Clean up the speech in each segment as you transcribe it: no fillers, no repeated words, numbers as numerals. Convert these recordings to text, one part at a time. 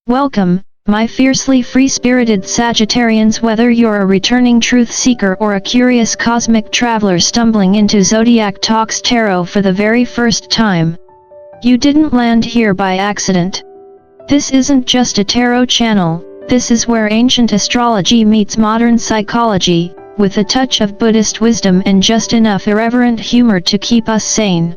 Welcome, my fiercely free-spirited Sagittarians. Whether you're a returning truth seeker or a curious cosmic traveler stumbling into Zodiac Talks Tarot for the very first time, you didn't land here by accident. This isn't just a tarot channel, this is where ancient astrology meets modern psychology, with a touch of Buddhist wisdom and just enough irreverent humor to keep us sane.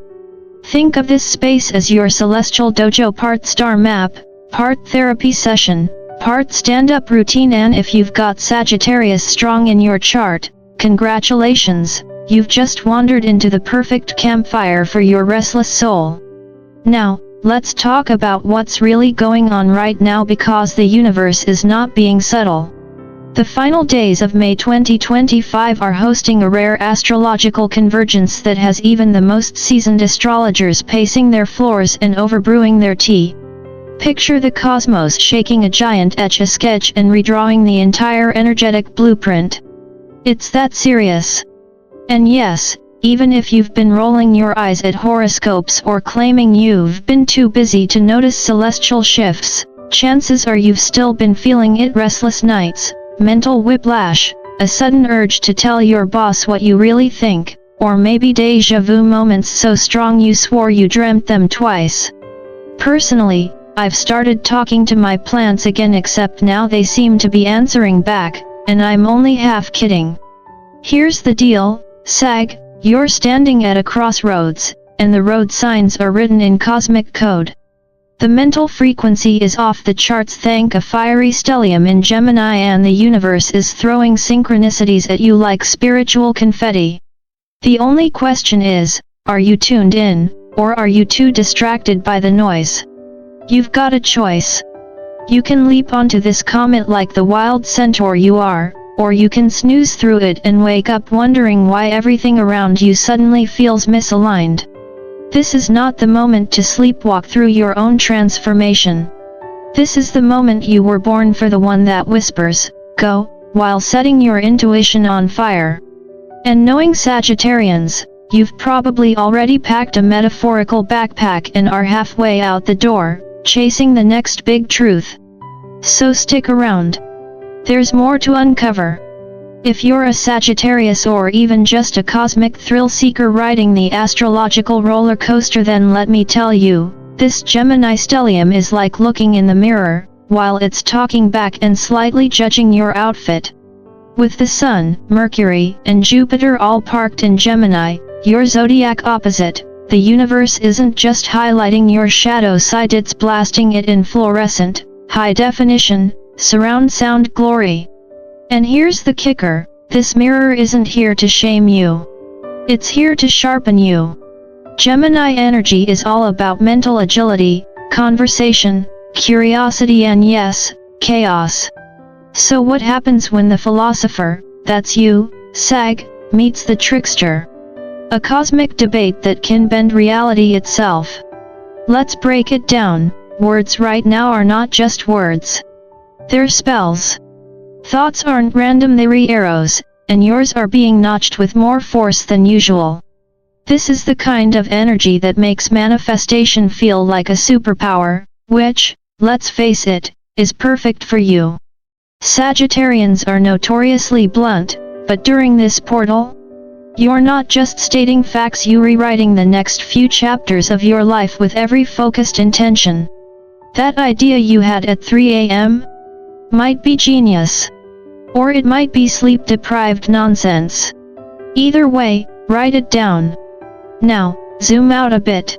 Think of this space as your celestial dojo, part star map, part therapy session, part stand-up routine, and if you've got Sagittarius strong in your chart, congratulations, you've just wandered into the perfect campfire for your restless soul. Now, let's talk about what's really going on right now, because the universe is not being subtle. The final days of May 2025 are hosting a rare astrological convergence that has even the most seasoned astrologers pacing their floors and overbrewing their tea. Picture the cosmos shaking a giant etch-a-sketch and redrawing the entire energetic blueprint. It's that serious. And yes, even if you've been rolling your eyes at horoscopes or claiming you've been too busy to notice celestial shifts, chances are you've still been feeling it. Restless nights, mental whiplash, a sudden urge to tell your boss what you really think, or maybe déjà vu moments so strong you swore you dreamt them twice. Personally, I've started talking to my plants again, except now they seem to be answering back, and I'm only half kidding. Here's the deal, Sag, you're standing at a crossroads, and the road signs are written in cosmic code. The mental frequency is off the charts, thank a fiery stellium in Gemini, and the universe is throwing synchronicities at you like spiritual confetti. The only question is, are you tuned in, or are you too distracted by the noise? You've got a choice. You can leap onto this comet like the wild centaur you are, or you can snooze through it and wake up wondering why everything around you suddenly feels misaligned. This is not the moment to sleepwalk through your own transformation. This is the moment you were born for, the one that whispers, "Go," while setting your intuition on fire. And knowing Sagittarians, you've probably already packed a metaphorical backpack and are halfway out the door, chasing the next big truth. So stick around. There's more to uncover. If you're a Sagittarius or even just a cosmic thrill seeker riding the astrological roller coaster, then let me tell you, this Gemini stellium is like looking in the mirror, while it's talking back and slightly judging your outfit. With the Sun, Mercury, and Jupiter all parked in Gemini, your zodiac opposite, the universe isn't just highlighting your shadow side, it's blasting it in fluorescent, high-definition, surround sound glory. And here's the kicker, this mirror isn't here to shame you. It's here to sharpen you. Gemini energy is all about mental agility, conversation, curiosity, and yes, chaos. So what happens when the philosopher, that's you, Sag, meets the trickster? A cosmic debate that can bend reality itself. Let's break it down. Words right now are not just words. They're spells. Thoughts aren't random, they're arrows, and yours are being notched with more force than usual. This is the kind of energy that makes manifestation feel like a superpower, which, let's face it, is perfect for you. Sagittarians are notoriously blunt, but during this portal, you're not just stating facts, you're rewriting the next few chapters of your life with every focused intention. That idea you had at 3 a.m. might be genius. Or it might be sleep-deprived nonsense. Either way, write it down. Now, zoom out a bit.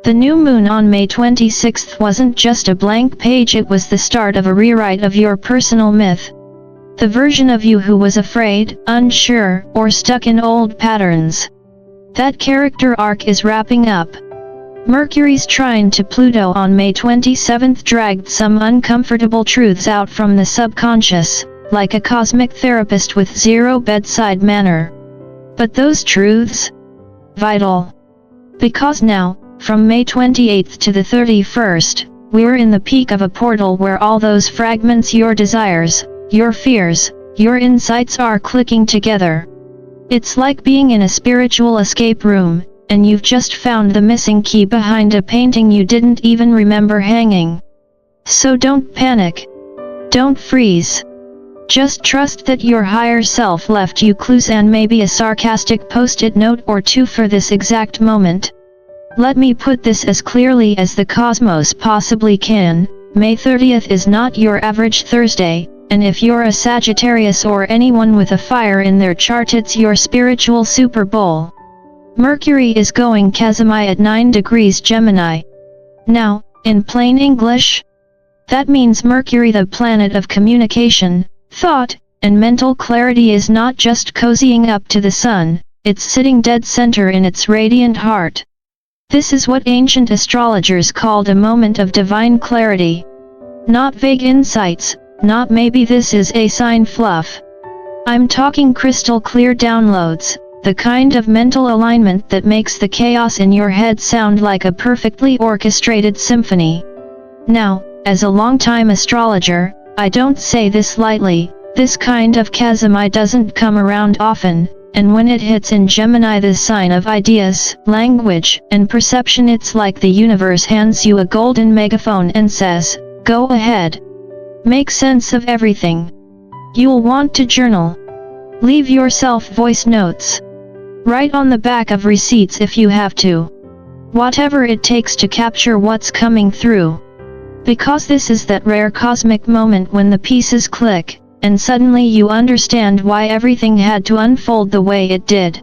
The new moon on May 26th wasn't just a blank page, it was the start of a rewrite of your personal myth. The version of you who was afraid, unsure, or stuck in old patterns. That character arc is wrapping up. Mercury's trine to Pluto on May 27th dragged some uncomfortable truths out from the subconscious, like a cosmic therapist with zero bedside manner. But those truths? Vital. Because now, from May 28th to the 31st, we're in the peak of a portal where all those fragments, your desires, your fears, your insights are clicking together. It's like being in a spiritual escape room, and you've just found the missing key behind a painting you didn't even remember hanging. So don't panic. Don't freeze. Just trust that your higher self left you clues and maybe a sarcastic post-it note or two for this exact moment. Let me put this as clearly as the cosmos possibly can. May 30th is not your average Thursday, and if you're a Sagittarius or anyone with a fire in their chart, it's your spiritual Super Bowl. Mercury is going Kazimi at 9 degrees Gemini. Now, in plain English, that means Mercury, the planet of communication, thought, and mental clarity, is not just cozying up to the sun, it's sitting dead center in its radiant heart. This is what ancient astrologers called a moment of divine clarity. Not vague insights, not maybe this is a sign fluff. I'm talking crystal clear downloads, the kind of mental alignment that makes the chaos in your head sound like a perfectly orchestrated symphony. Now, as a longtime astrologer, I don't say this lightly. This kind of Kazimi doesn't come around often, and when it hits in Gemini, the sign of ideas, language, and perception, it's like the universe hands you a golden megaphone and says, "Go ahead. Make sense of everything." You'll want to journal. Leave yourself voice notes. Write on the back of receipts if you have to. Whatever it takes to capture what's coming through. Because this is that rare cosmic moment when the pieces click, and suddenly you understand why everything had to unfold the way it did.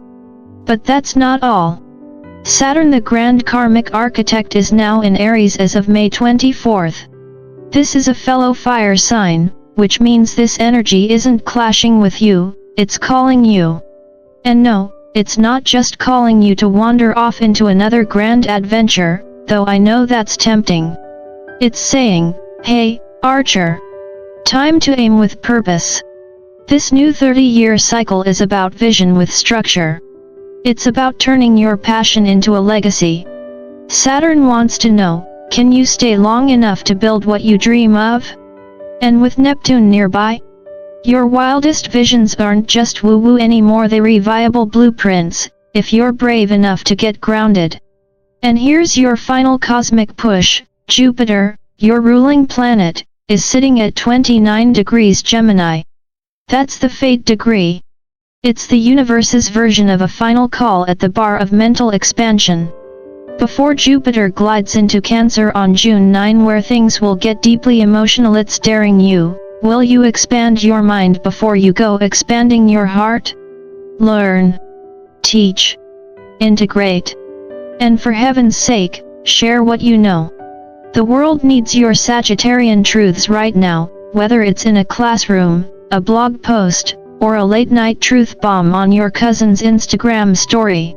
But that's not all. Saturn, the grand karmic architect, is now in Aries as of May 24th. This is a fellow fire sign, which means this energy isn't clashing with you, it's calling you. And no, it's not just calling you to wander off into another grand adventure, though I know that's tempting. It's saying, "Hey, Archer. Time to aim with purpose." This new 30-year cycle is about vision with structure. It's about turning your passion into a legacy. Saturn wants to know, can you stay long enough to build what you dream of? And with Neptune nearby, your wildest visions aren't just woo-woo anymore, they're viable blueprints, if you're brave enough to get grounded. And here's your final cosmic push. Jupiter, your ruling planet, is sitting at 29 degrees Gemini. That's the fate degree. It's the universe's version of a final call at the bar of mental expansion. Before Jupiter glides into Cancer on June 9, where things will get deeply emotional, it's daring you. Will you expand your mind before you go expanding your heart? Learn. Teach. Integrate. And for heaven's sake, share what you know. The world needs your Sagittarian truths right now, whether it's in a classroom, a blog post, or a late-night truth bomb on your cousin's Instagram story.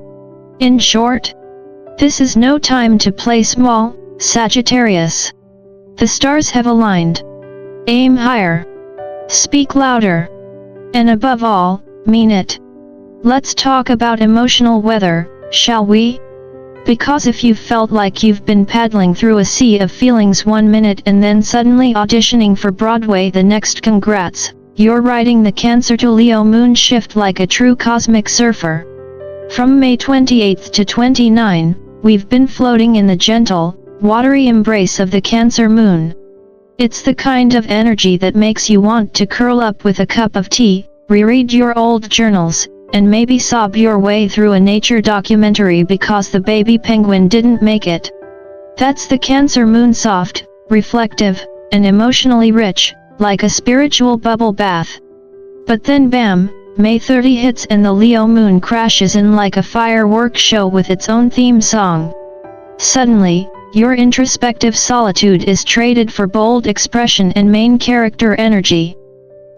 In short, this is no time to play small, Sagittarius. The stars have aligned. Aim higher. Speak louder. And above all, mean it. Let's talk about emotional weather, shall we? Because if you've felt like you've been paddling through a sea of feelings one minute and then suddenly auditioning for Broadway the next, congrats, you're riding the Cancer to Leo moon shift like a true cosmic surfer. From May 28th to 29, we've been floating in the gentle, watery embrace of the Cancer moon. It's the kind of energy that makes you want to curl up with a cup of tea, reread your old journals, and maybe sob your way through a nature documentary because the baby penguin didn't make it. That's the Cancer moon, soft, reflective, and emotionally rich, like a spiritual bubble bath. But then bam, May 30 hits and the Leo moon crashes in like a firework show with its own theme song. Suddenly, your introspective solitude is traded for bold expression and main character energy.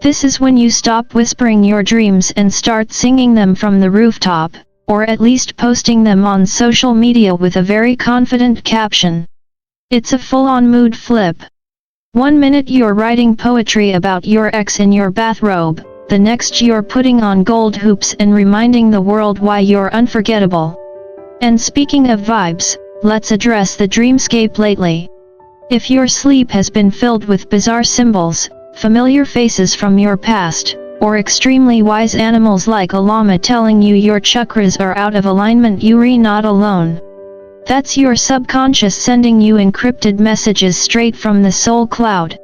This is when you stop whispering your dreams and start singing them from the rooftop, or at least posting them on social media with a very confident caption. It's a full-on mood flip. One minute you're writing poetry about your ex in your bathrobe, the next you're putting on gold hoops and reminding the world why you're unforgettable. And speaking of vibes, let's address the dreamscape lately. If your sleep has been filled with bizarre symbols, familiar faces from your past, or extremely wise animals like a llama telling you your chakras are out of alignment, you're not alone. That's your subconscious sending you encrypted messages straight from the soul cloud.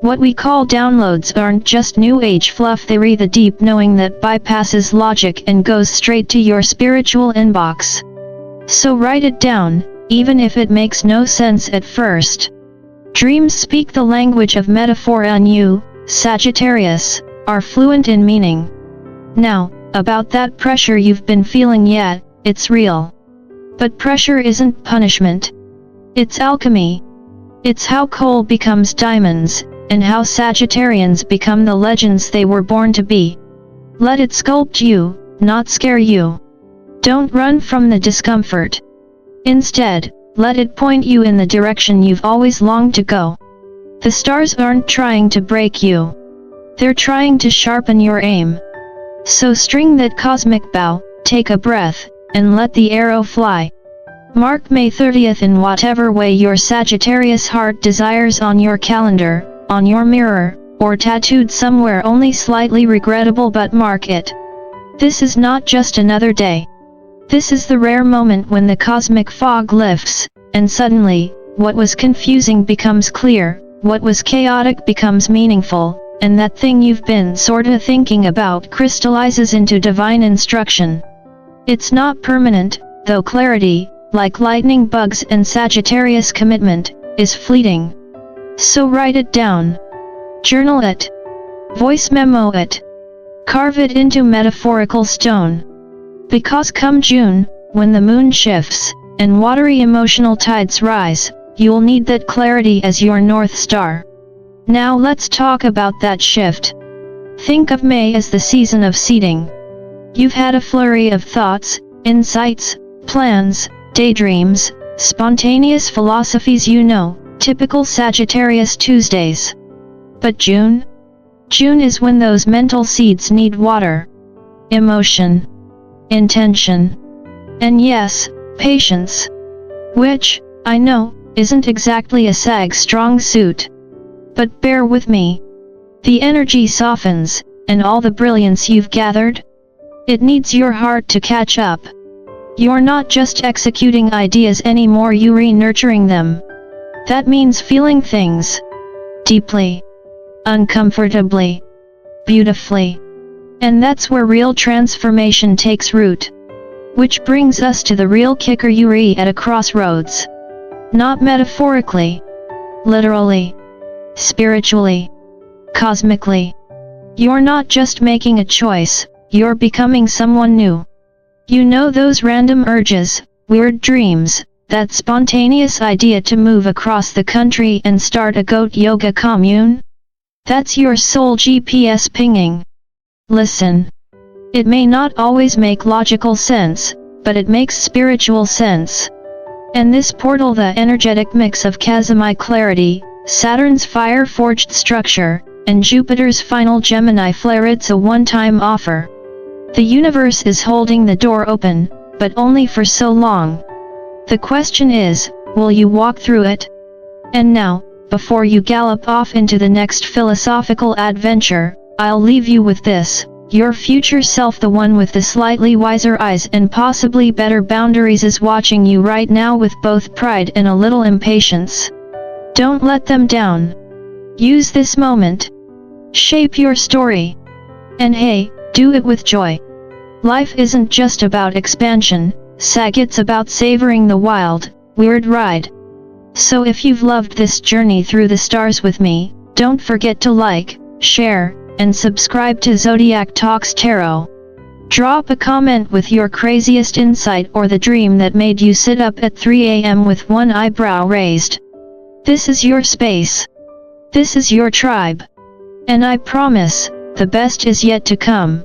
What we call downloads aren't just new age fluff, they're the deep knowing that bypasses logic and goes straight to your spiritual inbox. So write it down, even if it makes no sense at first. Dreams speak the language of metaphor, and you, Sagittarius, are fluent in meaning. Now, about that pressure you've been feeling, yet, it's real. But pressure isn't punishment. It's alchemy. It's how coal becomes diamonds, and how Sagittarians become the legends they were born to be. Let it sculpt you, not scare you. Don't run from the discomfort. Instead, let it point you in the direction you've always longed to go. The stars aren't trying to break you. They're trying to sharpen your aim. So string that cosmic bow, take a breath, and let the arrow fly. Mark May 30th in whatever way your Sagittarius heart desires on your calendar, on your mirror, or tattooed somewhere only slightly regrettable, but mark it. This is not just another day. This is the rare moment when the cosmic fog lifts, and suddenly, what was confusing becomes clear, what was chaotic becomes meaningful, and that thing you've been sorta thinking about crystallizes into divine instruction. It's not permanent, though clarity, like lightning bugs and Sagittarius commitment, is fleeting. So write it down. Journal it. Voice memo it. Carve it into metaphorical stone. Because come June, when the moon shifts, and watery emotional tides rise, you'll need that clarity as your North Star. Now let's talk about that shift. Think of May as the season of seeding. You've had a flurry of thoughts, insights, plans, daydreams, spontaneous philosophies, typical Sagittarius Tuesdays. But June? June is when those mental seeds need water. Emotion. Intention. And yes, patience. Which, I know, isn't exactly a Sag strong suit. But bear with me. The energy softens, and all the brilliance you've gathered? It needs your heart to catch up. You're not just executing ideas anymore, you're re-nurturing them. That means feeling things. Deeply. Uncomfortably. Beautifully. And that's where real transformation takes root. Which brings us to the real kicker, you're at a crossroads. Not metaphorically. Literally. Spiritually. Cosmically. You're not just making a choice, you're becoming someone new. Those random urges, weird dreams, that spontaneous idea to move across the country and start a goat yoga commune? That's your soul GPS pinging. Listen. It may not always make logical sense, but it makes spiritual sense. And this portal, the energetic mix of Kazimi clarity, Saturn's fire-forged structure, and Jupiter's final Gemini flare, it's a one-time offer. The universe is holding the door open, but only for so long. The question is, will you walk through it? And now, before you gallop off into the next philosophical adventure, I'll leave you with this. Your future self, the one with the slightly wiser eyes and possibly better boundaries, is watching you right now with both pride and a little impatience. Don't let them down. Use this moment. Shape your story. And hey, do it with joy. Life isn't just about expansion, Sag, it's about savoring the wild, weird ride. So if you've loved this journey through the stars with me, don't forget to like, share, and subscribe to Zodiac Talks Tarot. Drop a comment with your craziest insight or the dream that made you sit up at 3 a.m. with one eyebrow raised. This is your space. This is your tribe. And I promise, the best is yet to come.